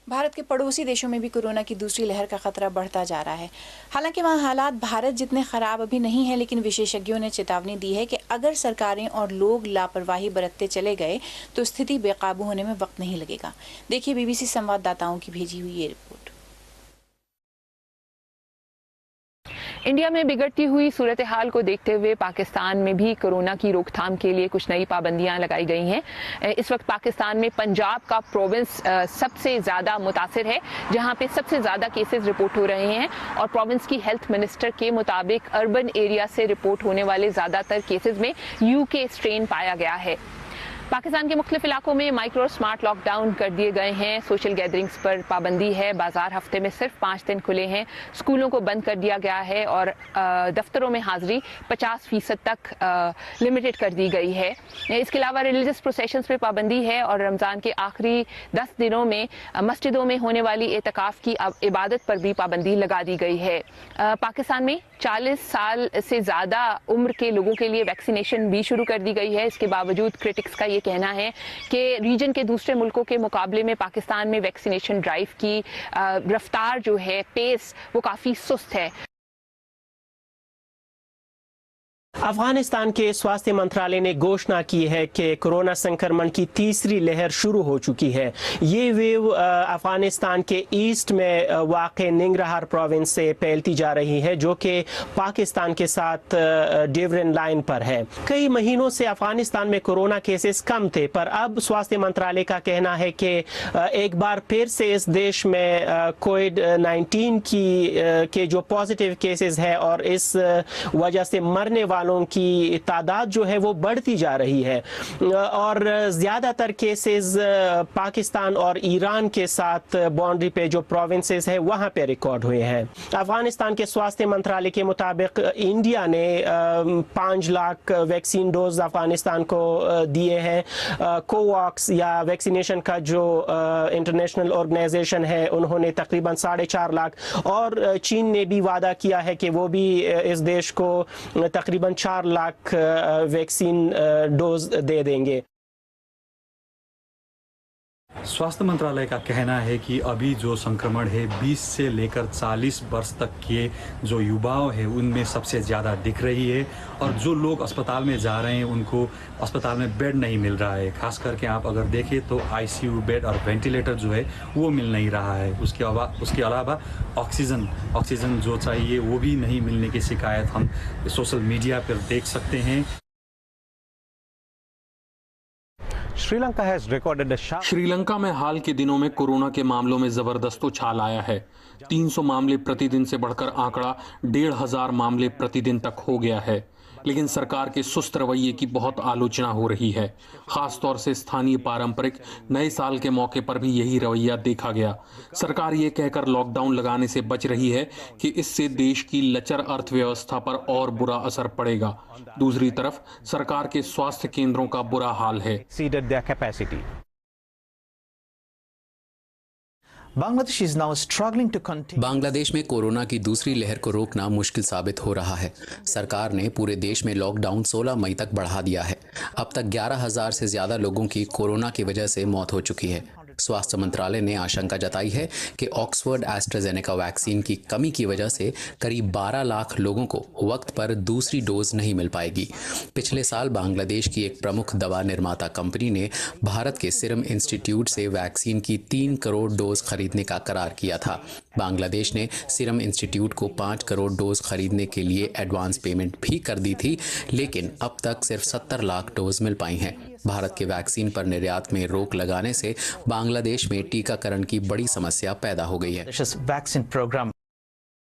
भारत के पड़ोसी देशों में भी कोरोना की दूसरी लहर का खतरा बढ़ता जा रहा है। हालांकि वहां हालात भारत जितने खराब अभी नहीं है, लेकिन विशेषज्ञों ने चेतावनी दी है कि अगर सरकारें और लोग लापरवाही बरतते चले गए तो स्थिति बेकाबू होने में वक्त नहीं लगेगा। देखिए बीबीसी संवाददाताओं की भेजी हुई ये रिपोर्ट। इंडिया में बिगड़ती हुई सूरत हाल को देखते हुए पाकिस्तान में भी कोरोना की रोकथाम के लिए कुछ नई पाबंदियां लगाई गई हैं। इस वक्त पाकिस्तान में पंजाब का प्रोविंस सबसे ज़्यादा मुतासिर है, जहां पे सबसे ज़्यादा केसेस रिपोर्ट हो रहे हैं और प्रोविंस की हेल्थ मिनिस्टर के मुताबिक अर्बन एरिया से रिपोर्ट होने वाले ज़्यादातर केसेस में यूके स्ट्रेन पाया गया है। पाकिस्तान के मुख्तलिफ इलाकों में माइक्रो और स्मार्ट लॉकडाउन कर दिए गए हैं। सोशल गैदरिंग्स पर पाबंदी है। बाजार हफ्ते में सिर्फ 5 दिन खुले हैं। स्कूलों को बंद कर दिया गया है और दफ्तरों में हाजिरी 50% तक लिमिटेड कर दी गई है। इसके अलावा रिलीजियस प्रोसेशंस पे पाबंदी है और रमज़ान के आखिरी 10 दिनों में मस्जिदों में होने वाली एतकाफ़ की इबादत पर भी पाबंदी लगा दी गई है। पाकिस्तान में 40 साल से ज़्यादा उम्र के लोगों के लिए वैक्सीनेशन भी शुरू कर दी गई है। इसके बावजूद क्रिटिक्स का ये कहना है कि रीजन के दूसरे मुल्कों के मुकाबले में पाकिस्तान में वैक्सीनेशन ड्राइव की रफ्तार जो है, पेस, वो काफ़ी सुस्त है। अफगानिस्तान के स्वास्थ्य मंत्रालय ने घोषणा की है कि कोरोना संक्रमण की तीसरी लहर शुरू हो चुकी है। ये वेव अफगानिस्तान के ईस्ट में वाक़े निंगरहार प्रोविंस से फैलती जा रही है, जो कि पाकिस्तान के साथ डिवीजन लाइन पर है। कई महीनों से अफगानिस्तान में कोरोना केसेस कम थे, पर अब स्वास्थ्य मंत्रालय का कहना है कि एक बार फिर से इस देश में कोविड-19 के जो पॉजिटिव केसेस है और इस वजह से मरने वालों की तादाद जो है वो बढ़ती जा रही है और ज़्यादातर केसेस पाकिस्तान और ईरान के साथ बाउंड्री पे जो प्रोविंसेस है वहाँ पे रिकॉर्ड हुए हैं। अफगानिस्तान के स्वास्थ्य मंत्रालय के मुताबिक इंडिया ने 5 लाख वैक्सीन डोज अफगानिस्तान को दिए हैं। कोवैक्स या वैक्सीनेशन का जो इंटरनेशनल ऑर्गेनाइजेशन है, उन्होंने तकरीबन 4.5 लाख और चीन ने भी वादा किया है कि वो भी इस देश को तकरीबन 4 लाख वैक्सीन डोज दे देंगे। स्वास्थ्य मंत्रालय का कहना है कि अभी जो संक्रमण है 20 से लेकर 40 वर्ष तक के जो युवाओं है उनमें सबसे ज़्यादा दिख रही है और जो लोग अस्पताल में जा रहे हैं उनको अस्पताल में बेड नहीं मिल रहा है। खास करके आप अगर देखें तो आईसीयू बेड और वेंटिलेटर जो है वो मिल नहीं रहा है। उसके अलावा ऑक्सीजन जो चाहिए वो भी नहीं मिलने की शिकायत हम सोशल मीडिया पर देख सकते हैं। श्रीलंका में हाल के दिनों में कोरोना के मामलों में जबरदस्त उछाल आया है। 300 मामले प्रतिदिन से बढ़कर आंकड़ा 1500 मामले प्रतिदिन तक हो गया है। लेकिन सरकार के सुस्त रवैये की बहुत आलोचना हो रही है। खासतौर से स्थानीय पारंपरिक नए साल के मौके पर भी यही रवैया देखा गया। सरकार ये कहकर लॉकडाउन लगाने से बच रही है कि इससे देश की लचर अर्थव्यवस्था पर और बुरा असर पड़ेगा। दूसरी तरफ सरकार के स्वास्थ्य केंद्रों का बुरा हाल है। बांग्लादेश में कोरोना की दूसरी लहर को रोकना मुश्किल साबित हो रहा है। सरकार ने पूरे देश में लॉकडाउन 16 मई तक बढ़ा दिया है। अब तक 11,000 से ज़्यादा लोगों की कोरोना की वजह से मौत हो चुकी है। स्वास्थ्य मंत्रालय ने आशंका जताई है कि ऑक्सफोर्ड एस्ट्राजेनेका वैक्सीन की कमी की वजह से करीब 12 लाख लोगों को वक्त पर दूसरी डोज नहीं मिल पाएगी। पिछले साल बांग्लादेश की एक प्रमुख दवा निर्माता कंपनी ने भारत के सीरम इंस्टीट्यूट से वैक्सीन की 3 करोड़ डोज खरीदने का करार किया था। बांग्लादेश ने सीरम इंस्टीट्यूट को 5 करोड़ डोज खरीदने के लिए एडवांस पेमेंट भी कर दी थी, लेकिन अब तक सिर्फ 70 लाख डोज मिल पाई हैं। भारत के वैक्सीन पर निर्यात में रोक लगाने से बांग्लादेश में टीकाकरण की बड़ी समस्या पैदा हो गई है।